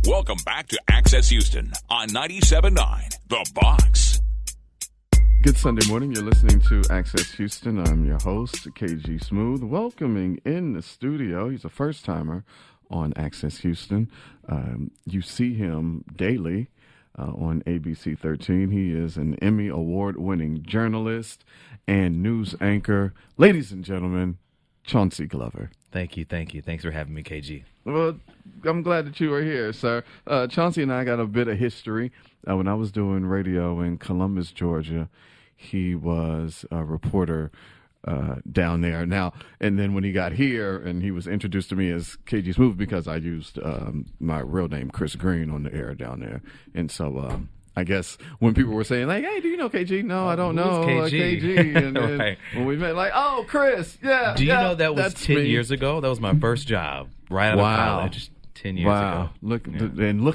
Welcome back to Access Houston on 97.9 The Box. Good Sunday morning. You're listening to Access Houston. I'm your host, KG Smooth. Welcoming in the studio, he's a first-timer on Access Houston. You see him daily on ABC 13. He is an Emmy Award-winning journalist and news anchor. Ladies and gentlemen, Chauncy Glover. Thank you. Thanks for having me, KG. Well, I'm glad that you are here, sir. Chauncey and I got a bit of history. When I was doing radio in Columbus, Georgia, he was a reporter down there. Now, and then when he got here and he was introduced to me as KG Smooth because I used my real name, Chris Green, on the air down there. And so I guess when people were saying, like, hey, do you know KG? No, I don't know. KG. And then right. When we met, like, oh, Chris, yeah. Do you know that was 10 years ago? That was my first job right out of college 10 years ago. Look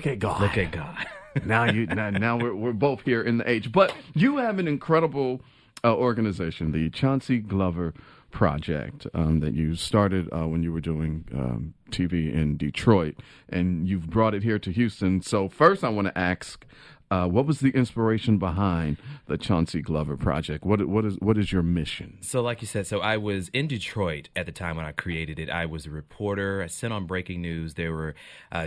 at God. Look at God. now we're both here in the age. But you have an incredible organization, the Chauncy Glover Project, that you started when you were doing TV in Detroit, and you've brought it here to Houston. So first I want to ask, what was the inspiration behind the Chauncy Glover Project? What is your mission? So like you said, I was in Detroit at the time when I created it. I was a reporter. I sent on breaking news. There were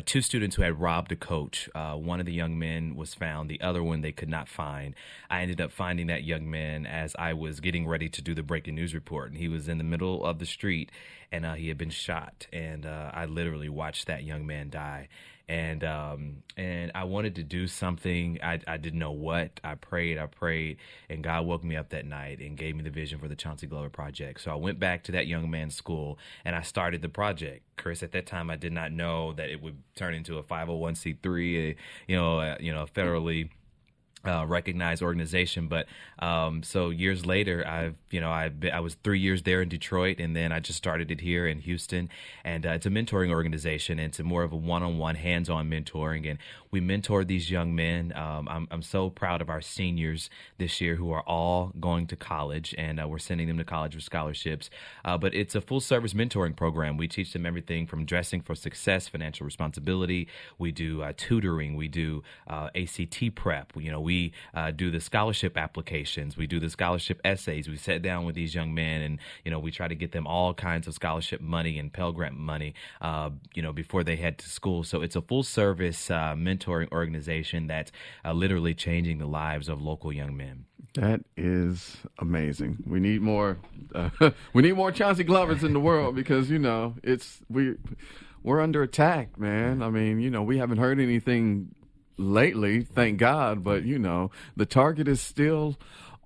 two students who had robbed a coach. One of the young men was found. The other one they could not find. I ended up finding that young man as I was getting ready to do the breaking news report. And he was in the middle of the street, and he had been shot. And I literally watched that young man die. And I wanted to do something. I didn't know what. I prayed, and God woke me up that night and gave me the vision for the Chauncy Glover Project. So I went back to that young man's school, and I started the project. Chris, at that time, I did not know that it would turn into a 501c3, a federally recognized organization. But so years later, I was 3 years there in Detroit, and then I just started it here in Houston. And it's a mentoring organization, and it's more of a one-on-one, hands-on mentoring. And we mentor these young men. I'm so proud of our seniors this year who are all going to college, and we're sending them to college with scholarships. But it's a full-service mentoring program. We teach them everything from dressing for success, financial responsibility. We do tutoring. We do ACT prep. We do the scholarship applications. We do the scholarship essays. We sit down with these young men, and we try to get them all kinds of scholarship money and Pell Grant money, before they head to school. So it's a full-service mentoring organization that's literally changing the lives of local young men. That is amazing. We need more. We need more Chauncy Glovers in the world because we're under attack, man. I mean, we haven't heard anything lately, thank God, but the target is still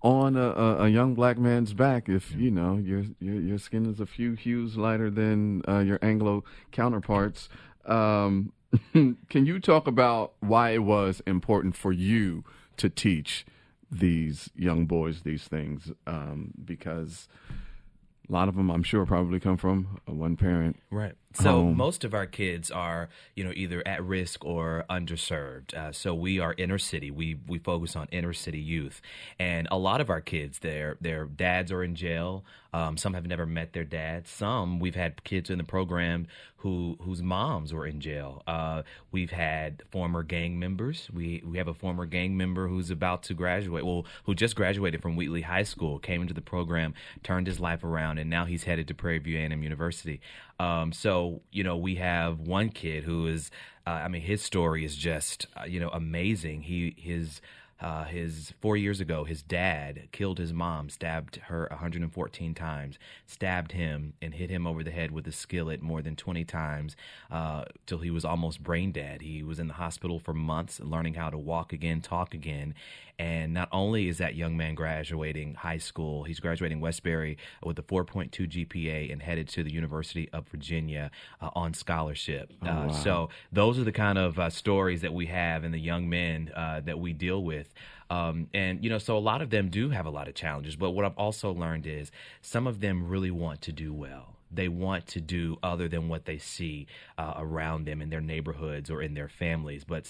on a young black man's back. If your skin is a few hues lighter than your Anglo counterparts. Can you talk about why it was important for you to teach these young boys these things? Because a lot of them, I'm sure, probably come from a one-parent right. So most of our kids are, either at risk or underserved. So we are inner city. We focus on inner city youth, and a lot of our kids, their dads are in jail. Some have never met their dads. Some we've had kids in the program whose moms were in jail. We've had former gang members. We have a former gang member who's about to graduate. Who just graduated from Wheatley High School, came into the program, turned his life around, and now he's headed to Prairie View A&M University. So we have one kid who is, his story is just, amazing. His 4 years ago, his dad killed his mom, stabbed her 114 times, stabbed him and hit him over the head with a skillet more than 20 times till he was almost brain dead. He was in the hospital for months learning how to walk again, talk again. And not only is that young man graduating high school, he's graduating Westbury with a 4.2 GPA and headed to the University of Virginia on scholarship. Wow. So those are the kind of stories that we have in the young men that we deal with. So a lot of them do have a lot of challenges. But what I've also learned is some of them really want to do well. They want to do other than what they see around them in their neighborhoods or in their families. But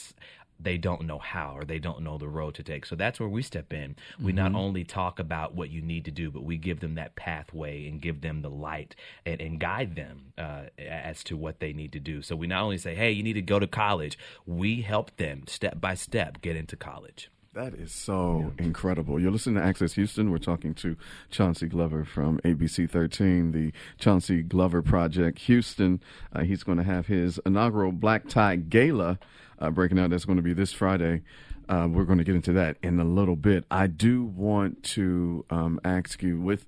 they don't know how, or they don't know the road to take. So that's where we step in. We not only talk about what you need to do, but we give them that pathway and give them the light and guide them as to what they need to do. So we not only say, hey, you need to go to college, we help them step by step get into college. That is so incredible. You're listening to Access Houston. We're talking to Chauncy Glover from ABC 13, the Chauncy Glover Project, Houston. He's going to have his inaugural Black Tie Gala breaking out. That's going to be this Friday. We're going to get into that in a little bit. I do want to ask you, with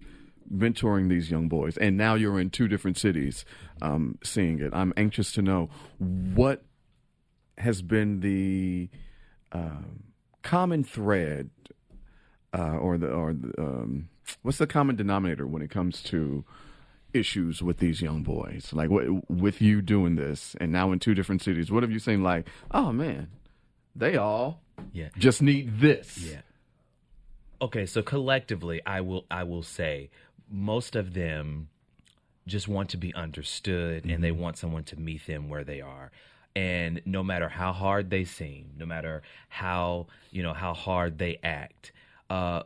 mentoring these young boys, and now you're in 2 different cities seeing it, I'm anxious to know what has been the common thread, what's the common denominator when it comes to issues with these young boys? Like, with you doing this and now in 2 different cities, what have you seen? Like, oh man, they all just need this. Yeah. Okay, so collectively, I will say most of them just want to be understood, and they want someone to meet them where they are. And no matter how hard they seem, no matter how hard they act,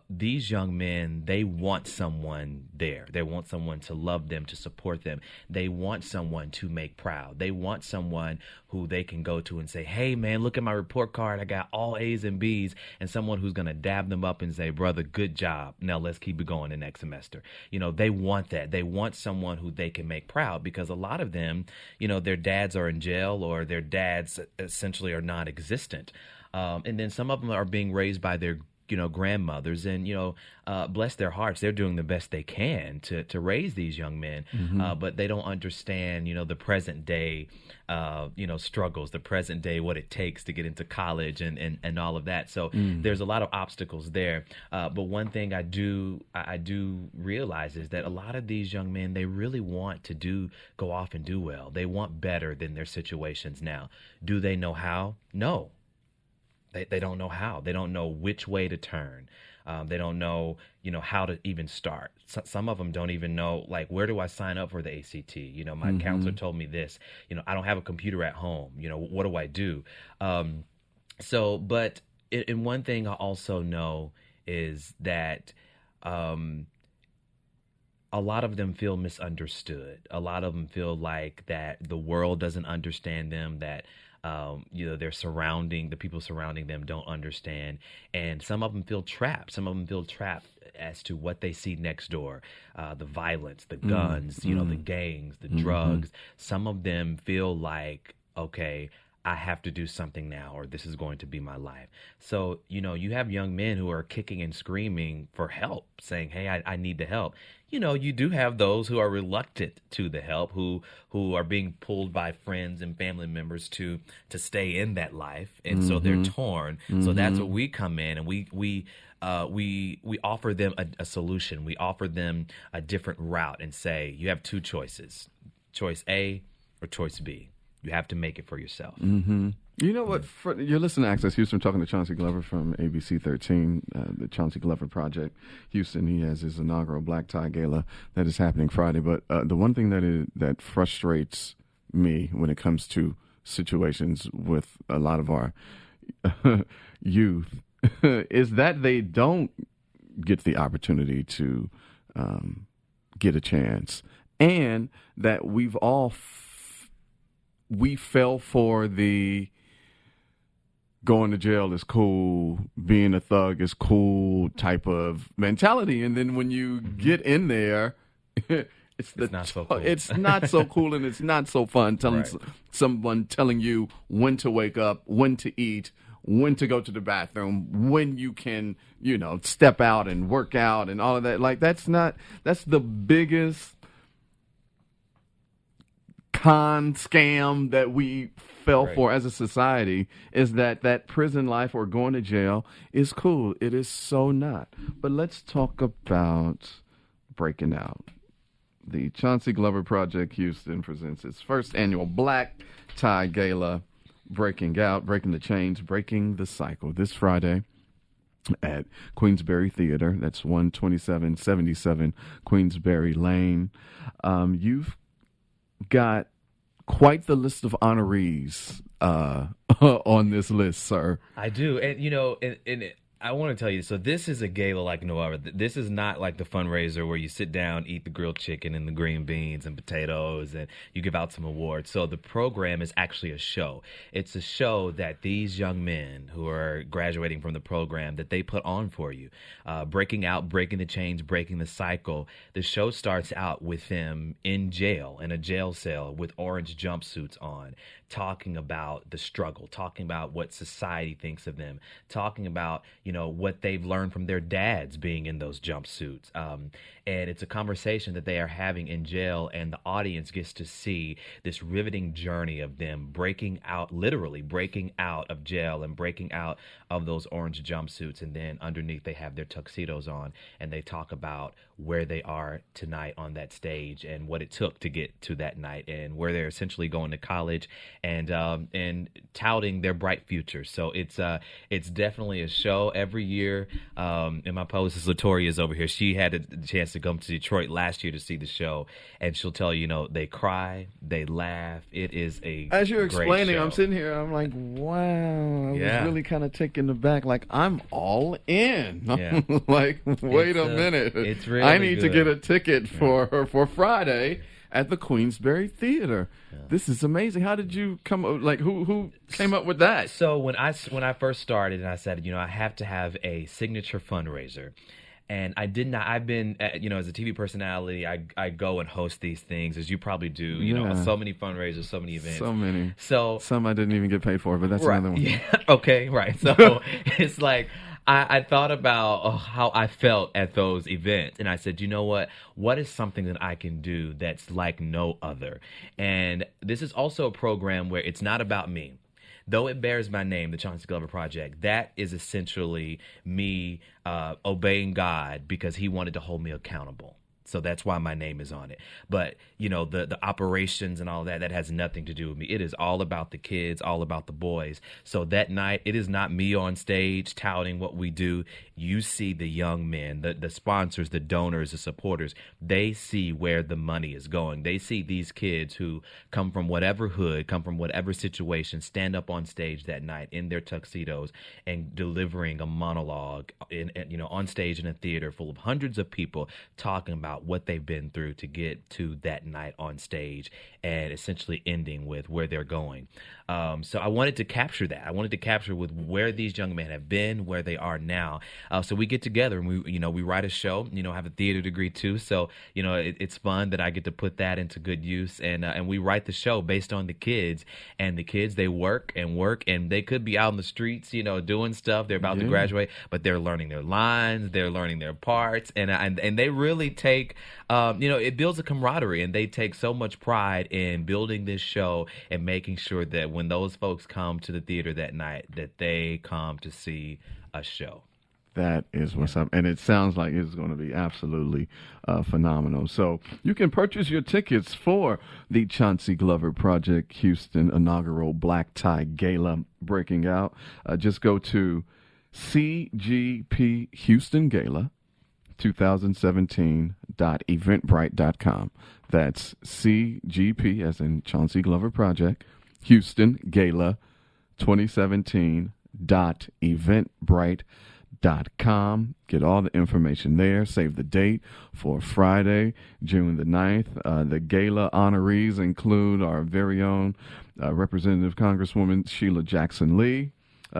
these young men, they want someone there. They want someone to love them, to support them. They want someone to make proud. They want someone who they can go to and say, hey, man, look at my report card. I got all A's and B's. And someone who's going to dab them up and say, brother, good job. Now let's keep it going the next semester. They want that. They want someone who they can make proud, because a lot of them, their dads are in jail, or their dads essentially are non-existent. And then some of them are being raised by their grandmothers, and bless their hearts, they're doing the best they can to raise these young men, but they don't understand the present day struggles, the present day, what it takes to get into college and all of that. So there's a lot of obstacles there, but one thing I do realize is that a lot of these young men, they really want to go off and do well. They want better than their situations now. Do they know how? No. They don't know how. They don't know which way to turn. They don't know, how to even start. Some of them don't even know, like, where do I sign up for the ACT? My counselor told me this. I don't have a computer at home. What do I do? But one thing I also know is that a lot of them feel misunderstood. A lot of them feel like that the world doesn't understand them, that the people surrounding them don't understand. And some of them feel trapped. Some of them feel trapped as to what they see next door, the violence, the guns, the gangs, the drugs. Some of them feel like, okay, I have to do something now, or this is going to be my life. So, you have young men who are kicking and screaming for help, saying, hey, I need the help. You do have those who are reluctant to the help, who are being pulled by friends and family members to stay in that life. And so they're torn. So that's where we come in, and we offer them a solution. We offer them a different route and say, you have 2 choices, choice A or choice B. You have to make it for yourself. You know what? You're listening to Access Houston. I'm talking to Chauncy Glover from ABC 13, the Chauncy Glover Project, Houston. He has his inaugural Black Tie Gala that is happening Friday. But the one thing that frustrates me when it comes to situations with a lot of our youth is that they don't get the opportunity to get a chance, and that we fell for the going to jail is cool, being a thug is cool type of mentality. And then when you get in there, it's not so cool. It's not so cool, and it's not so fun someone telling you when to wake up, when to eat, when to go to the bathroom, when you can, step out and work out and all of that. Like, that's the biggest con scam that we fell for as a society, is that prison life or going to jail is cool. It is so not. But let's talk about breaking out. The Chauncy Glover Project Houston presents its first annual Black Tie Gala, breaking out, breaking the chains, breaking the cycle, this Friday at Queensberry Theater. That's 12777 Queensberry Lane. You've got quite the list of honorees on this list, sir. I do, and you know, I want to tell you. So this is a gala like no other. This is not like the fundraiser where you sit down, eat the grilled chicken and the green beans and potatoes, and you give out some awards. So the program is actually a show. It's a show that these young men who are graduating from the program that they put on for you, breaking out, breaking the chains, breaking the cycle. The show starts out with them in jail, in a jail cell with orange jumpsuits on, talking about the struggle, talking about what society thinks of them, talking about, you know, what they've learned from their dads being in those jumpsuits. And it's a conversation that they are having in jail, and the audience gets to see this riveting journey of them breaking out, literally breaking out of jail and breaking out of those orange jumpsuits. And then underneath they have their tuxedos on, and they talk about where they are tonight on that stage and what it took to get to that night, and where they're essentially going to college and touting their bright future. So it's definitely a show every year. And my publicist Latoria is over here. She had a chance to come to Detroit last year to see the show, and she'll tell you, you know, they cry, they laugh. It is a as you're great explaining, show. I'm sitting here. I'm like, wow. I was really kind of taken aback. Like, I'm all in. Yeah. Like, wait a minute. It's really I need to good. get a ticket for Friday at the Queensberry Theater. Yeah. This is amazing. How did you come? Like, who came up with that? So when I first started, and I said, you know, I have to have a signature fundraiser. And I did not. I've been, you know, as a TV personality, I go and host these things, as you probably do. You know, so many fundraisers, so many events. So many. So some I didn't even get paid for, but that's another one. Yeah. Okay. Right. So it's like I thought about how I felt at those events, and I said, you know what? What is something that I can do that's like no other? And this is also a program where it's not about me. Though it bears my name, the Chauncy Glover Project, that is essentially me obeying God because he wanted to hold me accountable. So that's why my name is on it. But, you know, the operations and all that has nothing to do with me. It is all about the kids, all about the boys. So that night, it is not me on stage touting what we do. You see the young men, the sponsors, the donors, the supporters. They see where the money is going. They see these kids who come from whatever hood, come from whatever situation, stand up on stage that night in their tuxedos and delivering a monologue on stage in a theater full of hundreds of people talking about what they've been through to get to that night on stage, and essentially ending with where they're going. So I wanted to capture that. I wanted to capture with where these young men have been, where they are now. So we get together and we write a show. You know, I have a theater degree too, so you know it's fun that I get to put that into good use. And we write the show based on the kids. And the kids, they work, and they could be out in the streets, you know, doing stuff. They're about to graduate, but they're learning their lines, they're learning their parts, and they really take, it builds a camaraderie, and they take so much pride in building this show and making sure that when those folks come to the theater that night, that they come to see a show. That is what's up. And it sounds like it's going to be absolutely phenomenal. So you can purchase your tickets for the Chauncy Glover Project Houston Inaugural Black Tie Gala breaking out. Just go to CGP Houston Gala 2017.eventbrite.com. That's CGP, as in Chauncy Glover Project, Houston Gala 2017.eventbrite.com. Get all the information there. Save the date for Friday, June the 9th. The gala honorees include our very own Representative Congresswoman Sheila Jackson Lee,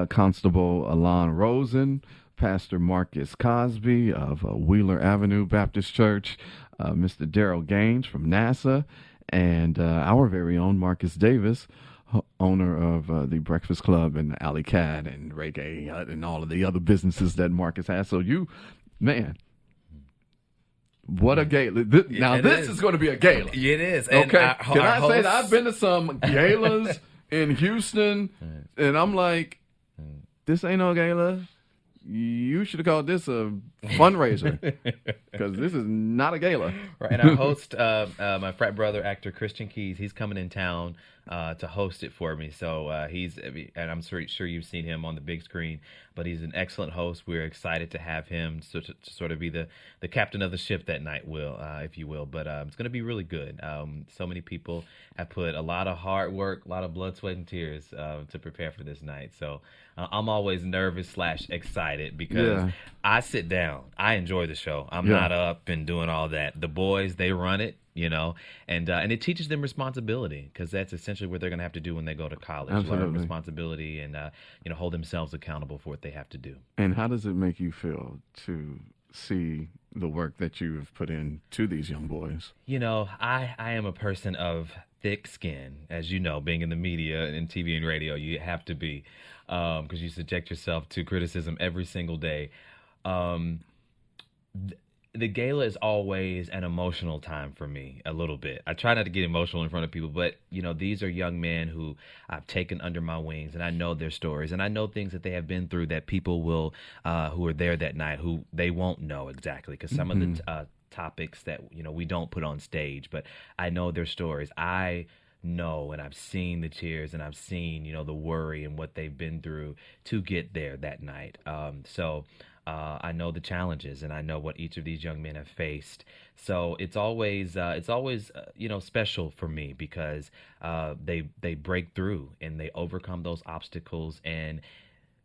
Constable Alon Rosen, Pastor Marcus Cosby of Wheeler Avenue Baptist Church, Mr. Daryl Gaines from NASA, and our very own Marcus Davis, owner of the Breakfast Club and Alley Cat and Reggae and all of the other businesses that Marcus has. So what a gala. This is going to be a gala. It is. Okay. And Can I say that I've been to some galas in Houston, and I'm like, this ain't no gala. You should have called this a fundraiser, because this is not a gala. Right, and our host, my frat brother, actor Christian Keys, he's coming in town to host it for me. So and I'm sure you've seen him on the big screen, but he's an excellent host. We're excited to have him to sort of be the captain of the ship that night, if you will. But it's going to be really good. So many people have put a lot of hard work, a lot of blood, sweat, and tears to prepare for this night. So I'm always nervous / excited because I sit down. I enjoy the show. I'm not up and doing all that. The boys, they run it. And it teaches them responsibility, because that's essentially what they're going to have to do when they go to college. Absolutely. Learn responsibility and hold themselves accountable for what they have to do. And how does it make you feel to see the work that you have put into these young boys? I am a person of thick skin, as you know, being in the media and TV and radio. You have to be, because you subject yourself to criticism every single day. The gala is always an emotional time for me, a little bit. I try not to get emotional in front of people, but, these are young men who I've taken under my wings, and I know their stories, and I know things that they have been through that people will, who are there that night, who they won't know exactly, because some of the topics that, we don't put on stage, but I know their stories. I know, and I've seen the tears, and I've seen, the worry and what they've been through to get there that night. I know the challenges, and I know what each of these young men have faced. So it's always special for me, because they break through and they overcome those obstacles. And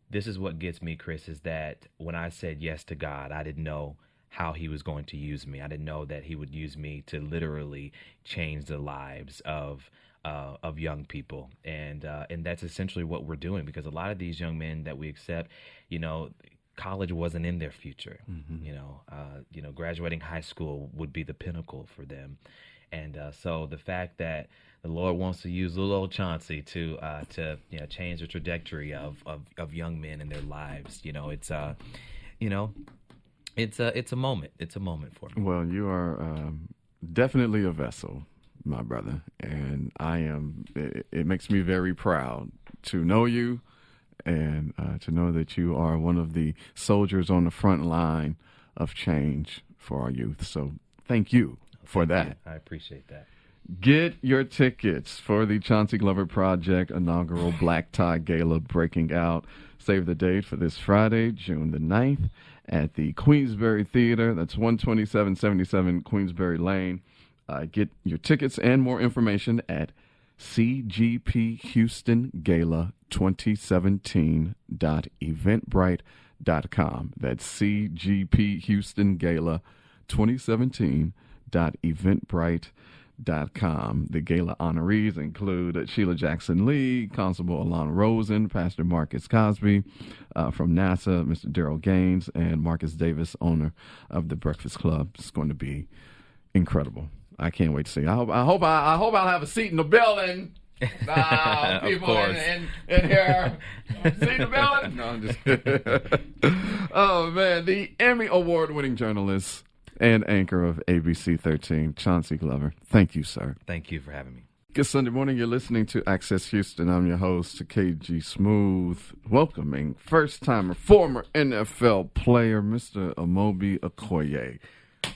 this is what gets me, Chris, is that when I said yes to God, I didn't know how he was going to use me. I didn't know that he would use me to literally change the lives of young people. And that's essentially what we're doing, because a lot of these young men that we accept, college wasn't in their future. Graduating high school would be the pinnacle for them. And so the fact that the Lord wants to use little old Chauncey to change the trajectory of young men in their lives, it's a moment. It's a moment for me. Well, you are definitely a vessel, my brother, and it makes me very proud to know you, and to know that you are one of the soldiers on the front line of change for our youth. So thank you for that. I appreciate that. Get your tickets for the Chauncy Glover Project Inaugural Black Tie Gala breaking out. Save the date for this Friday, June the 9th, at the Queensbury Theater. That's 12777 Queensbury Lane. Get your tickets and more information at cgphoustongala2017.eventbrite.com. That's cgphoustongala2017.eventbrite.com. The gala honorees include Sheila Jackson Lee, Constable Alana Rosen, Pastor Marcus Cosby from NASA, Mr. Daryl Gaines, and Marcus Davis, owner of the Breakfast Club. It's going to be incredible. I can't wait to see. I hope I'll have a seat in the building. People in here. See the building? No, I'm just kidding. Oh, man. The Emmy Award winning journalist and anchor of ABC 13, Chauncy Glover. Thank you, sir. Thank you for having me. Good Sunday morning. You're listening to Access Houston. I'm your host, KG Smooth, welcoming first-timer, former NFL player, Mr. Amobi Okoye.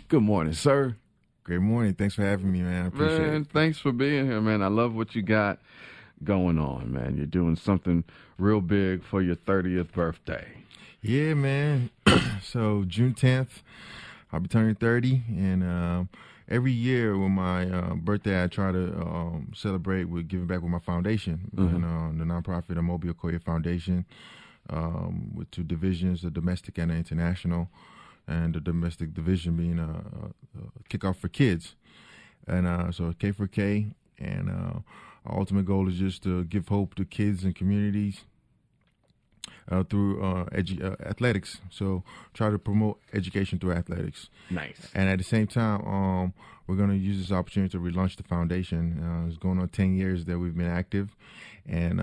Good morning, sir. Great morning. Thanks for having me, man. I appreciate it. Thanks for being here, man. I love what you got going on, man. You're doing something real big for your 30th birthday. Yeah, man. So June 10th, I'll be turning 30, and every year on my birthday, I try to celebrate with giving back with my foundation, and the nonprofit Amobi Okoye Foundation, with two divisions, the domestic and the international. And the domestic division being a kickoff for kids. And so K for K. And our ultimate goal is just to give hope to kids and communities through athletics. So try to promote education through athletics. Nice. And at the same time, we're going to use this opportunity to relaunch the foundation. It's going on 10 years that we've been active. And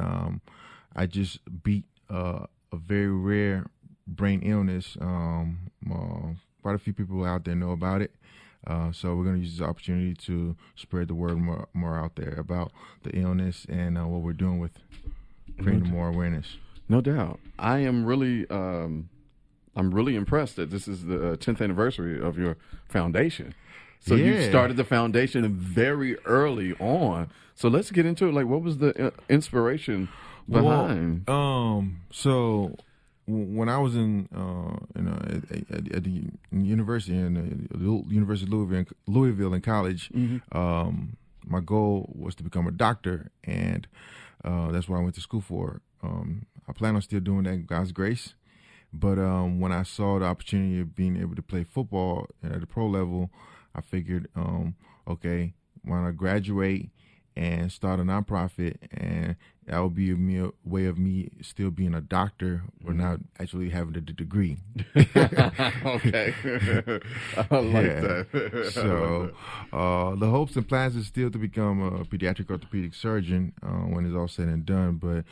I just beat a very rare brain illness. Quite a few people out there know about it. So we're going to use this opportunity to spread the word more out there about the illness and what we're doing with creating more awareness. No doubt. I am really, I'm really impressed that this is the 10th anniversary of your foundation. So you Yeah. started the foundation very early on. So let's get into it. Like, what was the inspiration behind? So when I was at the university in the University of Louisville in college, my goal was to become a doctor, and that's what I went to school for. I plan on still doing that in God's grace. But when I saw the opportunity of being able to play football at the pro level, I figured, okay, why not graduate and start a nonprofit, and that would be a way of me still being a doctor, but not actually having the degree. Okay. I like that. So the hopes and plans is still to become a pediatric orthopedic surgeon when it's all said and done. But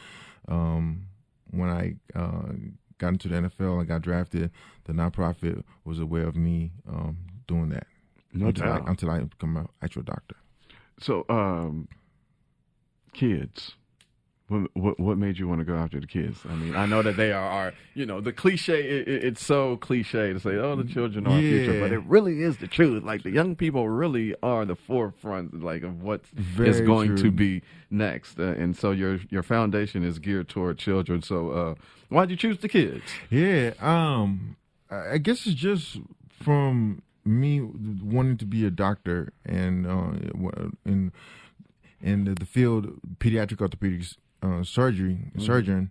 when I got into the NFL and got drafted, the nonprofit was a way of me doing that. Until I become an actual doctor. So, kids, what made you want to go after the kids? I mean, I know that they are the cliche. It's so cliche to say, oh, the children are our future, but it really is the truth. Like, the young people really are the forefront, like, of what is going to be next. And so your foundation is geared toward children. So, why'd you choose the kids? Yeah, I guess it's just from me wanting to be a doctor and in the field pediatric orthopedics surgeon,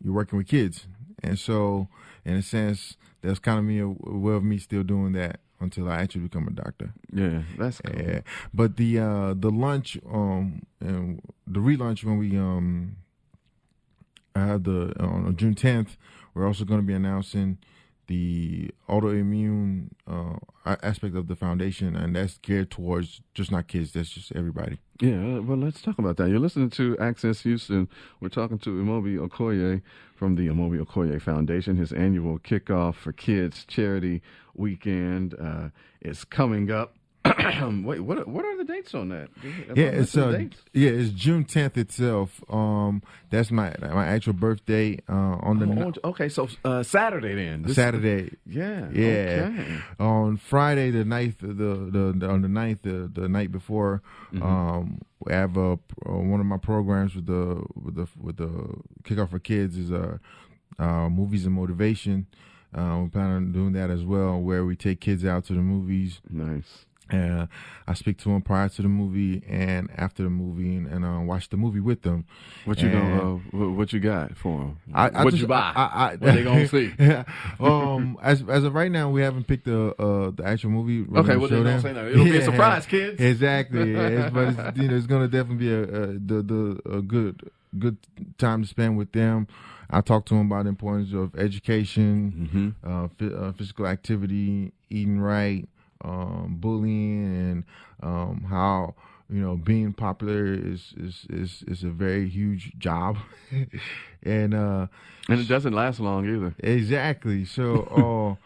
you're working with kids, and so in a sense that's kind of me a way of me still doing that until I actually become a doctor. Yeah, that's cool. Yeah. But the lunch and the relaunch when we I have on June 10th, we're also going to be announcing the autoimmune aspect of the foundation, and that's geared towards just not kids, that's just everybody. Yeah, well, let's talk about that. You're listening to Access Houston. We're talking to Amobi Okoye from the Amobi Okoye Foundation. His annual kickoff for kids charity weekend is coming up. Wait, what are the dates on that? It's June 10th itself. That's my actual birthday on the okay, so Saturday then. Saturday. Yeah. Okay. On Friday the 9th, on the 9th, the night before, we have one of my programs with the kickoff for kids is movies and motivation. We plan on doing that as well, where we take kids out to the movies. Nice. I speak to them prior to the movie and after the movie, and watch the movie with them. What you what you got for them? What you buy? What they gonna see? As of right now, we haven't picked the actual movie. Okay, well, they don't say no. It'll be a surprise, kids. Exactly. But it's gonna definitely be a good time to spend with them. I talk to them about the importance of education, physical activity, eating right, bullying, and how being popular is a very huge job, and it doesn't last long either. Exactly. So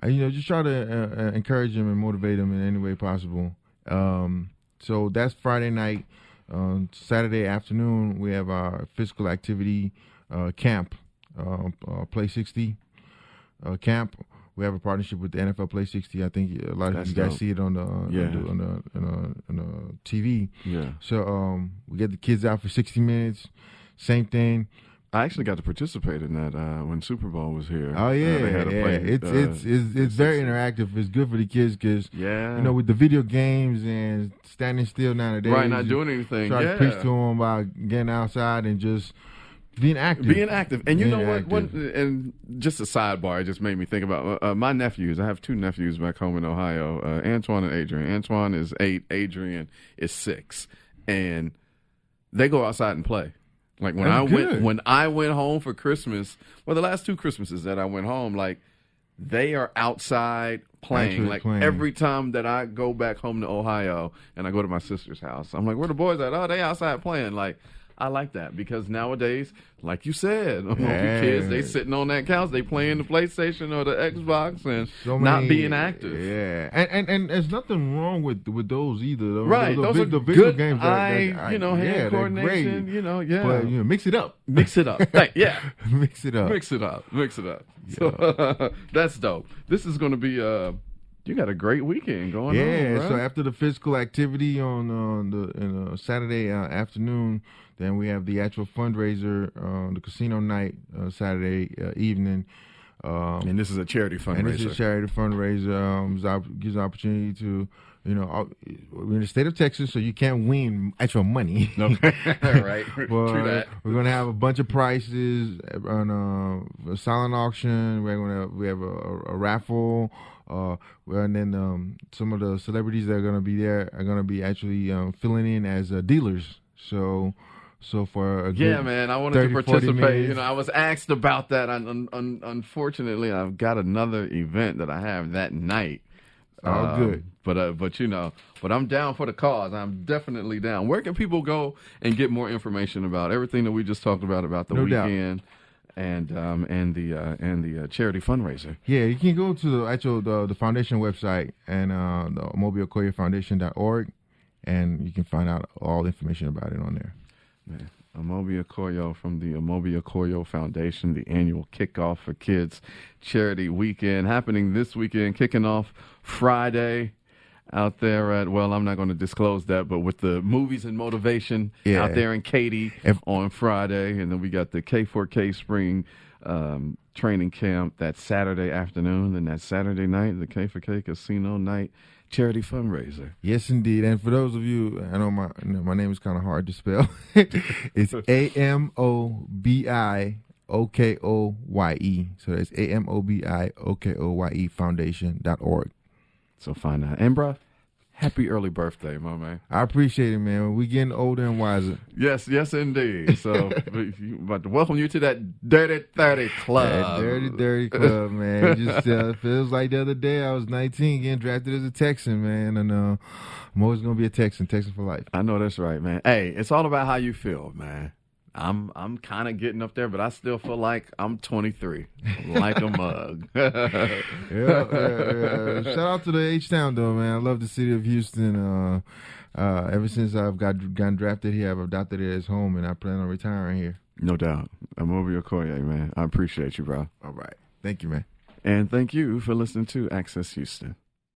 just try to encourage them and motivate them in any way possible. So that's Friday night. Saturday afternoon we have our physical activity camp, Play 60 camp. We have a partnership with the NFL Play 60. I think a lot of you guys see it on the TV. Yeah. So we get the kids out for 60 minutes. Same thing. I actually got to participate in that when Super Bowl was here. Oh yeah, they had it's very interactive. It's good for the kids because with the video games and standing still nowadays, right, not doing anything. Try to preach to them about getting outside and just being active. And you know what? And just a sidebar, it just made me think about my nephews. I have two nephews back home in Ohio, Antoine and Adrian. Antoine is 8, Adrian is 6. And they go outside and play. Like when I went home for Christmas, the last 2 Christmases that I went home, like they are outside playing. Every time that I go back home to Ohio and I go to my sister's house, I'm like, where the boys at? Oh, they outside playing. Like, I like that because nowadays, like you said, kids, they sitting on that couch, they playing the PlayStation or the Xbox and not being active. Yeah, and there's nothing wrong with those either. Right, those are the video good games. Hand coordination. But mix it up. Mix it up. Yeah, mix it up. Mix it up. Yeah. So that's dope. This is going to be You got a great weekend going on. Yeah, Bro. so after the physical activity on Saturday afternoon, then we have the actual fundraiser, the casino night Saturday evening. And this is a charity fundraiser. And this is a charity fundraiser. Gives an opportunity to, we're in the state of Texas, so you can't win actual money. Okay, right. But True that. we're gonna have a bunch of prizes on a silent auction. We have a raffle. And then some of the celebrities that are going to be there are going to be actually filling in as dealers. So for a good man, I wanted 30, to 40 participate. minutes. I was asked about that. Unfortunately, I've got another event that I have that night. All good. But I'm down for the cause. I'm definitely down. Where can people go and get more information about everything that we just talked about the weekend? Doubt. And the charity fundraiser. Yeah, you can go to the foundation website and the Amobi Okoye Foundation.org, and you can find out all the information about it on there. Man, Amobi Okoye from the Amobi Okoye Foundation, the annual Kickoff for Kids charity weekend happening this weekend, kicking off Friday out there at, well, I'm not going to disclose that, but with the Movies and Motivation out there in Katy on Friday. And then we got the K4K Spring training camp that Saturday afternoon. And that Saturday night, the K4K Casino Night charity fundraiser. Yes, indeed. And for those of you, I know my name is kind of hard to spell. It's Amobi Okoye. So that's Amobi Okoye Foundation.org. So find out. And, bro, happy early birthday, my man. I appreciate it, man. We getting older and wiser. Yes, indeed. So, about to welcome you to that Dirty 30 Club. That Dirty Club, man. It just feels like the other day I was 19 getting drafted as a Texan, man. And I'm always going to be a Texan for life. I know that's right, man. Hey, it's all about how you feel, man. I'm kind of getting up there, but I still feel like I'm 23, like a mug. Yeah. Shout out to the H-Town, though, man. I love the city of Houston. Ever since I've gotten drafted here, I've adopted it as home, and I plan on retiring here. No doubt. Amobi Okoye, man. I appreciate you, bro. All right. Thank you, man. And thank you for listening to Access Houston.